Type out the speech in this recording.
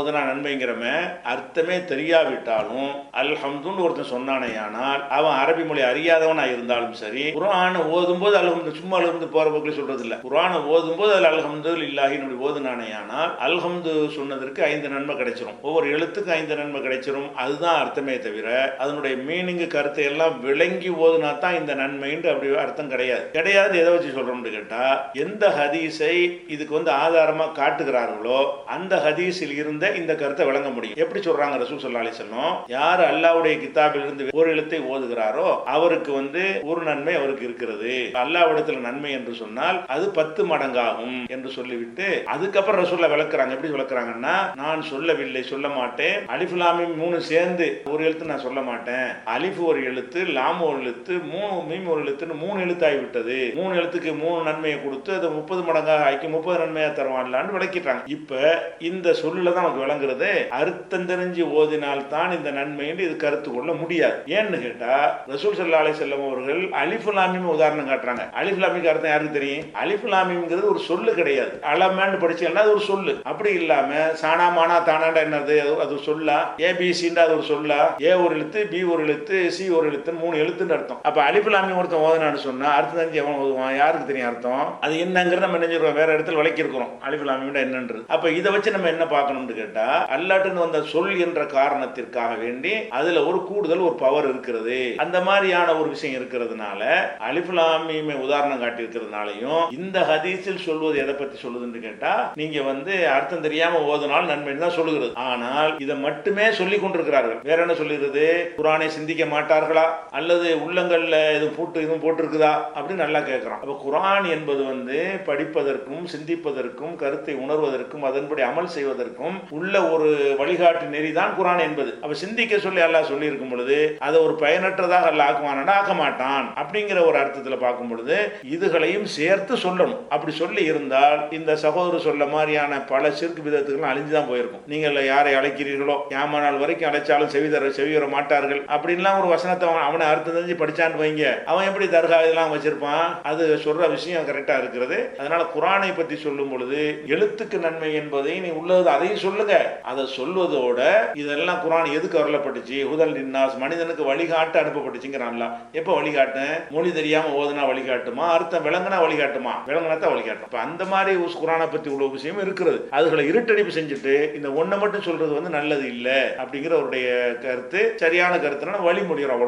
ஓதுனா நன்மைங்கிறமே அர்த்தமே தெரியாவிட்டாலும் அல்ஹம்துன்னு ஒருத்தன் சொன்னானே, ஆனால் அவன் அரபி மொழி அறியாதவனா இருந்தாலும் சரி, குர்ஆனை ஓதும் போது அல்ஹம்து சும்மா அல்ஹம்து போற போக்கில் சொல்றது இல்ல, குர்ஆனை ஓதும் போது அதில் அல்ஹம்து இல்லாஹி ஓதுனானே ஆனால் அல்ஹம்து சொன்னதற்கு 5 நன்மை கிடைச்சிரும். ஒவ்வொரு எழுத்துக்கு 5 நன்மை கிடைச்சிரும். அதுதான் அர்த்தமே தவிர அதனுடைய மீனிங் கருத்தை எல்லாம் விளங்கி ஓதுனா தான் இந்த நன்மை அப்படி அர்த்தம் கிடையாது. எதை வச்சு சொல்றோம்னு கேட்டா, எந்த ஹதீஸை இதுக்கு ஆதாரமா காட்டுகிறார்களோ அந்த ஹதீஸில் இருந்த இந்த கருத்தை விளங்க முடியும். எப்படி சொல்றாங்க ரசூல் ஸல்லல்லாஹு அலைஹி வஸல்லம், யார் அல்லாஹ்வுடைய கிதாபில் இருந்து ஒரு எழுத்தை ஓதுகிறாரோ அவருக்கு ஒரு நன்மை அவருக்கு இருக்கிறது. அல்லாஹ்விடத்தில் நன்மை என்று சொன்னால் அது 10 மடங்காகும் என்று சொல்லிவிட்டு அதுக்கப்புறம் ரசூலுல்லாஹ் விளக்குறாங்க. எப்படி விளக்குறாங்கன்னா, நான் சொல்லவில்லை, சொல்ல மாட்டேன், அலிஃப் லாம் மீம் 3 சேர்ந்து ஒரு எழுத்து நான் சொல்ல மாட்டேன், அலிஃப் ஒரு எழுத்து, லாம் ஒரு எழுத்து, மீம் ஒரு எழுத்துன்னு 3 எழுத்தாகி விட்டது, 3 எழுத்துக்கு 3 நன்மையை கொடுத்து அது 30 மடங்காக ஆக்கி 30 நன்மையா தருவான்லான்னு விளக்கிட்டாங்க. இப்ப இந்த சொல்லுல தான் நமக்கு விளங்குறது, அர்த்தம் தெரிஞ்சு ஓதினால் தான் இந்த நன்மை இது கருத்து கொள்ள முடியாது. ஏன்னு கேட்டா, ரசூல் ஸல்லல்லாஹு அலைஹி வஸல்லம் அவர்கள் அலிஃப் லாம் மீம் உதாரணம் காட்டுறாங்க. அலிஃப் லாம் மீம் அர்த்தம் யாருக்கு தெரியும்? அலிஃப் லாம் மீம்ங்கிறது ஒரு சொல்லு கிடையாது. அலமன்னு படிச்சீங்கன்னா அது ஒரு சொல்லு. அப்படி இல்லாம சானா மானா தானாண்டா என்னது, அது சொல்லா, ஏபிசிண்டா அது ஒரு சொல்லா, ஏ ஒரு எழுத்து, பி ஒரு எழுத்து, சி ஒரு எழுத்து, 3 எழுத்துன்னு அர்த்தம். அப்ப அலிஃப் லாம் மீம் ஒருத்தன் ஓதுனான்னு சொன்னா அர்த்தம் தெரிஞ்சு எவன் ஓதுவான்? யாருக்கு தெரியும் அர்த்தம்? அது என்னங்கிறத நம்ம நினைஞ்சிருக்கோம், வேற இடத்துல விளக்கி இருக்கிறோம் அலிஃப் லாம் மீம் என்னன்றது. அப்ப இதை வச்சு நம்ம என்ன பார்க்கணும்னு கேட்டா, அல்லாஹ்ட்டு வந்த சொல் என்ற காரணத்திற்காக வேண்டி அதுல ஒரு கூடுதல் ஒரு பவர் இருக்கிறது. அந்த மாதிரியான ஒரு விஷயம் இருக்கிறதுனால அலிஃப் லாம் மீம் உதாரணம் காட்டி இருக்கிறதுனாலையும் இந்த ஹதீஸில் சொல்வது எதை பத்தி சொல்லுதுன்னு கேட்டா, நீங்க அர்த்தம் தெரியாம ஓதுனால் நன்மை தான் சொல்லுகிறது. ஆனால் இதை மட்டுமே சொல்லிக் கொண்டிருக்கிறார்கள். வேற என்ன சொல்லுகிறது? குர்ஆனை சிந்திக்க மாட்டார்களா, அல்லது உள்ளங்கள்ல எதுவும் போட்டிருக்குதா அப்படின்னு நல்லா கேட்கிறோம். அப்ப குர்ஆன் என்பது படிப்பதற்கும் சிந்திப்பதற்கும் கருத்தை உணர்வதற்கும் அதன்படி அமல் செய்வதற்கும் உள்ள ஒரு வழிகாட்டு நெறிதான் குர்ஆன் என்பது. அப்ப சிந்திக்க சொல்லி அல்லாஹ் சொல்லி இருக்கும் பொழுது அதை ஒரு பயனற்றதாக அல்லாஹ் ஆக்குவானா? ஆக்க மாட்டான். அப்படிங்கிற ஒரு அர்த்தத்தில் பார்க்கும் பொழுது இதுகளையும் சேர்த்து சொல்லணும். அப்படி சொல்லி இருந்தால் இந்த சகோதரர் சொல்ல மாதிரியான பல சிறுக்கு விதத்துகள் அழிஞ்சுதான் போயிருக்கும். நீங்கள் யாரை அழைக்கிறீர்களோ யாமனால் வரைக்கும் அழைச்சாலும் செவிவர மாட்டார்கள் அப்படின்லாம் ஒரு வசனத்தை அவனை அர்த்தம் தெரிஞ்சு படிச்சான்னு வைங்க, அவன் எப்படி தர்கா இதெல்லாம் வச்சிருப்பான்? அது சொல்ற விஷயம் கரெக்டா இருக்கிறது. அதனால குர்ஆனை பத்தி சொல்லும் பொழுது எழுத்துக்கு நன்மை என்பதை நீ உள்ளது அதையும் சொல்லுங்க. அதை சொல்வதோட இதெல்லாம் குர்ஆன் எதுக்கு அருளப்பட்டுச்சு? ஹுதல் லின்னாஸ், மனிதனுக்கு வழிகாட்ட அனுப்பப்பட்டுச்சுங்கிறான்ல. எப்ப வழிகாட்டு? மொழி தெரியாம ஓதுனா வழிகாட்டுமா? அர்த்தம் விளங்குனா வழிகாட்டுமா? விளங்குனாத்தான் வழிகாட்டும். அப்ப அந்த மாதிரி குர்ஆனை பத்தி உள்ள விஷயம் இருக்கிறது. அதுகளை இருட்டடிப்பு செஞ்சுட்டு இந்த ஒன்றை மட்டும் சொல்றது நல்லது இல்லை அப்படிங்கிற அவருடைய கருத்து சரியான கருத்துனா வழிமொழிகிறோம்.